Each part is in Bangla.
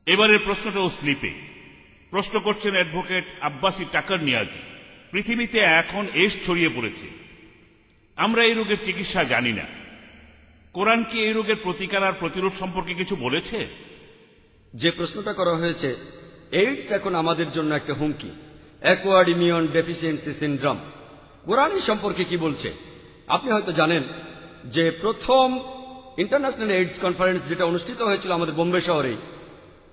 এবারের প্রশ্নটাও স্লিপে। প্রশ্ন করছেন অ্যাডভোকেট আব্বাসী টাকার নিয়াজি। পৃথিবীতে এখন এডস ছড়িয়ে পড়েছে, আমরা এই রোগের চিকিৎসা জানি না। কোরআন কি এই রোগের প্রতিকার আর প্রতিরোধ সম্পর্কে কিছু বলেছে? যে প্রশ্নটা করা হয়েছে, এইডস এখন আমাদের জন্য একটা হুমকি, অ্যাকোয়ার্ড ইমিউন ডেফিসিয়েন্সি সিনড্রোম। কোরআন সম্পর্কে কি বলছে? আপনি হয়তো জানেন যে প্রথম ইন্টারন্যাশনাল এইডস কনফারেন্স যেটা অনুষ্ঠিত হয়েছিল আমাদের বোম্বে শহরে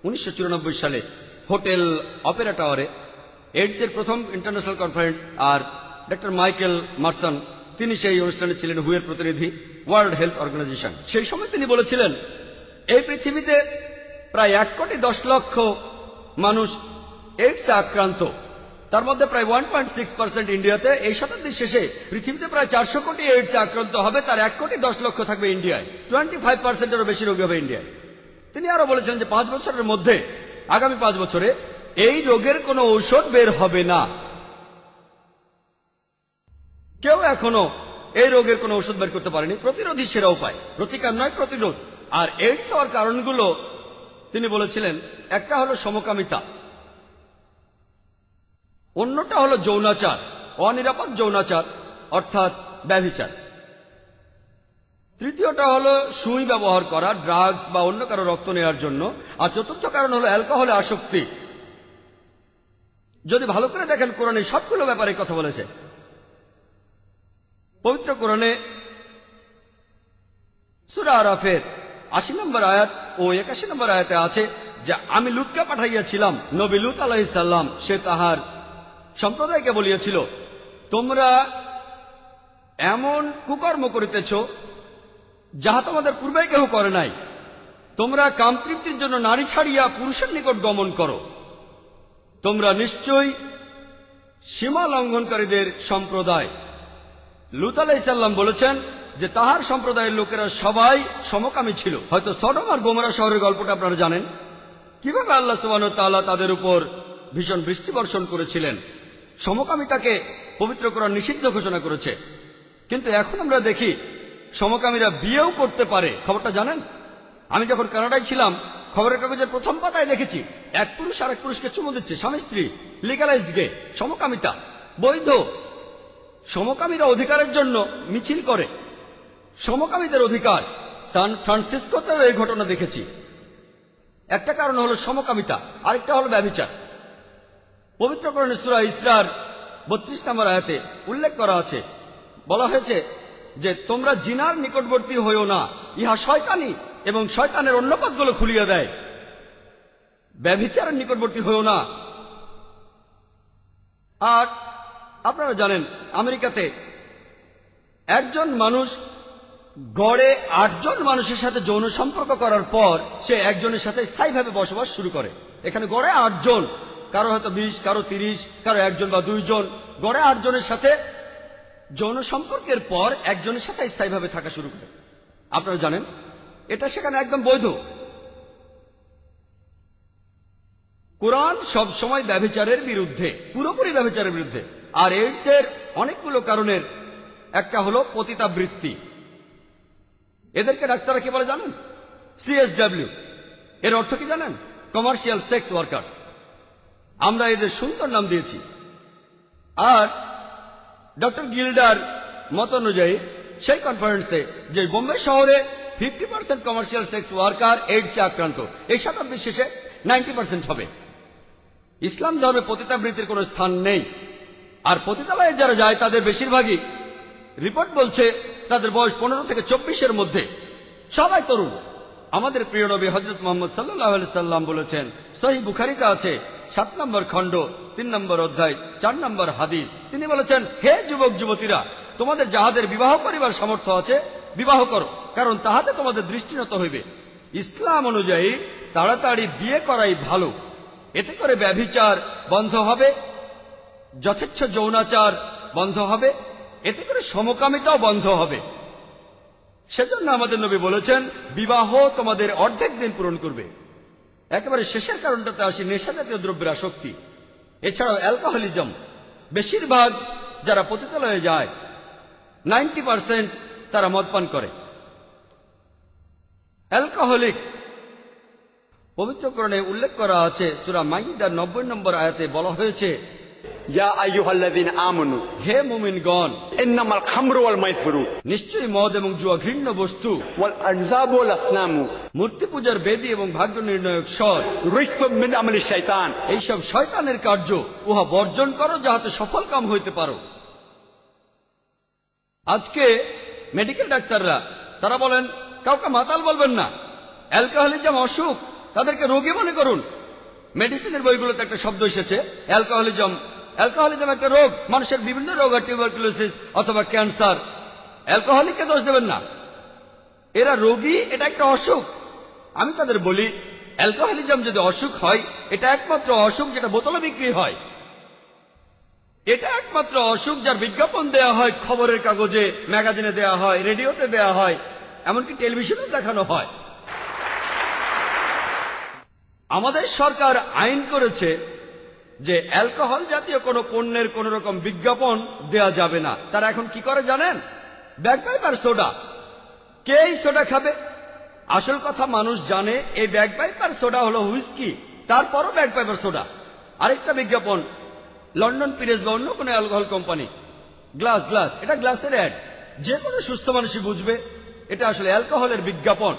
1994 সালে হোটেল অপেরা টাওয়ারে, এইডস এর প্রথম ইন্টারন্যাশনাল কনফারেন্স, আর ডক্টর মাইকেল মার্সন তিনি সেই অনুষ্ঠানে ছিলেন, হুয়ের প্রতিনিধি, ওয়ার্ল্ড হেলথ অর্গানাইজেশন। সেই সময় তিনি বলেছিলেন এই পৃথিবীতে প্রায় 1,10,00,000 মানুষ এইডসে আক্রান্ত, তার মধ্যে প্রায় 1.6% ইন্ডিয়াতে। এই শতাব্দীর শেষে পৃথিবীতে প্রায় 400 কোটি এইডসে আক্রান্ত হবে, তার 1,10,00,000 থাকবে ইন্ডিয়ায়। 25%-এরও বেশি রোগী হবে ইন্ডিয়ায়। তিনি আরো বলেছেন যে 5 বছরের মধ্যে, আগামী 5 বছরে এই রোগের কোনো ঔষধ বের হবে না। কেউ এখনো এই রোগের কোনো ঔষধ বের করতে পারেনি। প্রতিরোধী সেরা উপায়, প্রতিকার নয়, প্রতিরোধ। আর এইডস হওয়ার কারণগুলো তিনি বলেছিলেন, একটা হলো সমকামিতা, অন্যটা হলো যৌনাচার, অনিরাপদ যৌনাচার অর্থাৎ ব্যভিচার, তৃতীয়টা হলো সুই ব্যবহার করা, ড্রাগস বা অন্য কারো রক্ত নেওয়ার জন্য, আর চতুর্থ কারণ হলো অ্যালকোহলে আসক্তি। যদি ভালো করে দেখেন, কোরআনে সবগুলো ব্যাপারে কথা বলেছে। পবিত্র কোরআনে সূরা আরাফের 80 নম্বর আয়াত ও 81 নম্বর আয়াতে আছে যে আমি লুতকে পাঠাইয়াছিলাম, নবী লুত আলাইহিস সালাম, সে তাহার সম্প্রদায়কে বলিয়াছিল, তোমরা এমন কুকর্ম করিতেছ যাহা তোমাদের পূর্বে কেউ করে নাই। তোমরা কামতৃপ্তির জন্য নারী ছাড়িয়া পুরুষের নিকট গমন করো। তোমরা নিশ্চয়ই সীমা লঙ্ঘনকারীদের সম্প্রদায়। লুত আলাইহিস সালাম বলেছেন যে তাহার সম্প্রদায়ের লোকেরা সবাই সমকামী ছিল। হয়তো সদম আর গোমরা শহরের গল্পটা আপনারা জানেন, কিভাবে আল্লাহ সুবহানাহু ওয়া তাআলা তাদের উপর ভীষণ বৃষ্টি বর্ষণ করেছিলেন। সমকামিতাকে পবিত্র কোরআন নিষিদ্ধ ঘোষণা করেছে, কিন্তু এখন আমরা দেখি সমকামীরা বিয়েও করতে পারে। খবরটা জানেন? আমি যখন কানাডায় ছিলাম, খবরের কাগজের প্রথম পাতায় দেখেছি এক পুরুষ আর এক পুরুষকে চুমু দিচ্ছে, স্বামী স্ত্রী, লিগালাইজড গে, সমকামিতা বৈধ। সমকামীরা অধিকারের জন্য মিছিল করে, সমকামীদের অধিকার। সান ফ্রান্সিসকোতেও এই ঘটনা দেখেছি। একটা কারণ হলো সমকামিতা, আরেকটা হলো ব্যভিচার। পবিত্র কোরআনে সূরা ইসরার 32 নম্বর আয়াতে উল্লেখ করা আছে, বলা হয়েছে যে তোমরা জিনার নিকটবর্তী হইও না, ইহা শয়তানি এবং শয়তানের অন্য পথগুলো খুলিয়ে দেয়। ব্যভিচারের নিকটবর্তী হইও না। আর আপনারা জানেন আমেরিকাতে একজন মানুষ গড়ে 8 জন মানুষের সাথে যৌন সম্পর্ক করার পর সে একজনের সাথে স্থায়ীভাবে বসবাস শুরু করে। এখানে গড়ে 8 জন, কারো হয়তো 20, কারো 30, কারো 1 জন বা 2 জন, গড়ে 8 জনের সাথে যৌন সম্পর্কের পর একজনের সাথে স্থায়ীভাবে থাকা শুরু করে। আপনারা জানেন এটা সেখানে একদম বৈধ। কোরআন সব সময় ব্যভিচারের বিরুদ্ধে, পুরোপুরি ব্যভিচারের বিরুদ্ধে। আর এইডস এর অনেকগুলো কারণের একটা হলো পতিতাবৃত্তি। এদেরকে ডাক্তাররা কি বলে জানেন? CSW। এর অর্থ কি জানেন? Commercial sex workers. আমরা এদের সুন্দর নাম দিয়েছি। আর ডক্টর গিল্ডার মত অনুযায়ী সেই কনফারেন্সে যে বোম্বে শহরে 50% কমার্শিয়াল সেক্স ওয়ার্কার এইডসে আক্রান্ত, এই শতাব্দীর শেষে 90% হবে। ইসলাম ধর্মে পতিতাবৃত্তির কোনো স্থান নেই। আর পতিতালয়ে যারা যায় তাদের বেশিরভাগই, রিপোর্ট বলছে, তাদের বয়স 15 থেকে 24-এর মধ্যে, সবাই তরুণ। আমাদের প্রিয় নবী হযরত মুহাম্মদ সাল্লাল্লাহু আলাইহি সাল্লাম বলেছেন, সহিহ বুখারীতে আছে 7 নম্বর খণ্ড 3 নম্বর অধ্যায় 4 নম্বর হাদিস, তিনি বলেছেন, হে যুবক যুবতীরা, তোমাদের যাহাদের বিবাহ করিবার সামর্থ্য আছে বিবাহ করো, কারণ তাহাতে তোমাদের দৃষ্টিনত হইবে। ইসলাম অনুযায়ী তাড়াতাড়ি বিয়ে করাই ভালো। এতে করে ব্যভিচার বন্ধ হবে, যথেচ্ছ যৌনাচার বন্ধ হবে, এতে করে সমকামিতাও বন্ধ হবে। সেজন্য আমাদের নবী বলেছেন, বিবাহ তোমাদের অর্ধেক দিন পূরণ করবে। একেবারে শেষের কারণটাতে আসি, নেশা জাতীয় দ্রব্যের আসক্তি। এছাড়াও অ্যালকোহলিজম। বেশিরভাগ যারা পতিতালয়ে যায় 90% তারা মদ পান করে। অ্যালকোহলিক পবিত্র কোরআনে উল্লেখ করা আছে সূরা মাইদার 90 নম্বর আয়াতে বলা হয়েছে, ইয়া আইয়ুহাল্লাযীনা আমানু হে মুমিনগণ, ইন্নামাল খামরু ওয়াল মাইসিরু নিশ্চয়ই মদ এবং জুয়া ঘৃণ্য বস্তু, ওয়াল আনজাবু ওয়াল আসনামু মূর্তি পূজার বেদী এবং ভাগ্য নির্ণয়ক স্বর রিজসুম মিন আমালি শাইতান। এইসব শয়তানের কার্য, উহা বর্জন করো যাহাতে সফল কাম হইতে পারো। আজকে মেডিকেল ডাক্তাররা তারা বলেন কাউকে মাতাল বলবেন না, অ্যালকোহলিজম অসুখ, তাদেরকে রোগী মনে করুন। মেডিসিনের বইগুলোতে একটা শব্দ এসেছে অ্যালকোহলিজম। অ্যালকোহলিজম একটা রোগ, মানুষের বিভিন্ন রোগ, টিউবারকুলোসিস অথবা ক্যান্সার। অ্যালকোহলিককে দোষ দেবেন না, এরা রোগী, এটা একটা অসুখ। আমি তাদের বলি অ্যালকোহলিজম যদি অসুখ হয়, এটা একমাত্র অসুখ যেটা বোতলে বিক্রি হয়। এটা একমাত্র অসুখ যার বিজ্ঞাপন দেয়া হয় খবরের কাগজে, ম্যাগাজিনে দেয়া হয়, রেডিওতে দেয়া হয়, এমনকি টেলিভিশনে দেখানো হয়। আমাদের সরকার আইন করেছে যে অ্যালকোহল জাতীয় কোনো পণ্যের কোন রকম বিজ্ঞাপন দেয়া যাবে না। তারা এখন কি করে জানেন? ব্যাগপাইপার সোডা। কে এই সোডা খাবে? আসল কথা মানুষ জানে এই ব্যাগপাইপার সোডা হলো হুইস্কি, তারপরও ব্যাগপাইপার সোডা। আরেকটা বিজ্ঞাপন লন্ডন পিরেস বা অন্য কোনো অ্যালকোহল কোম্পানি, গ্লাস গ্লাস, এটা গ্লাসের অ্যাড। যে কোনো সুস্থ মানুষই বুঝবে এটা আসলে অ্যালকোহলের বিজ্ঞাপন।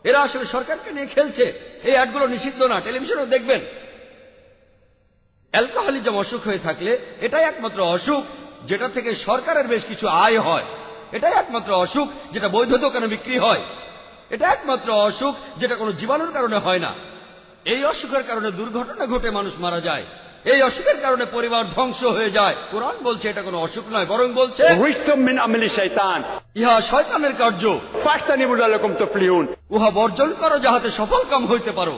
এরা আসলে সরকারকে নিয়ে খেলছে। এই অ্যাডগুলো নিষিদ্ধ না, টেলিভিশনেও দেখবেন। অ্যালকোহলিজম অসুখ হয়ে থাকলে এটাই একমাত্র অসুখ যেটা থেকে সরকারের বেশ কিছু আয় হয়। এটাই একমাত্র অসুখ যেটা বৈধ দোকানে বিক্রি হয়। এটা একমাত্র অসুখ যেটা কোনো জীবাণুর কারণে হয় না। এই অসুখের কারণে দুর্ঘটনা ঘটে মানুষ মারা যায়। এই অসুখের কারণে পরিবার ধ্বংস হয়ে যায়। কোরআন বলছে এটা কোনো অসুখ নয়, বরং বলছে রিজসুম মিন আমালি শাইতান ইহা শয়তানের কার্য, ফাস্তানিবু লাকুম তুফলিহুন। উহা বর্জন করো যাহাতে সফল কাম হইতে পারো।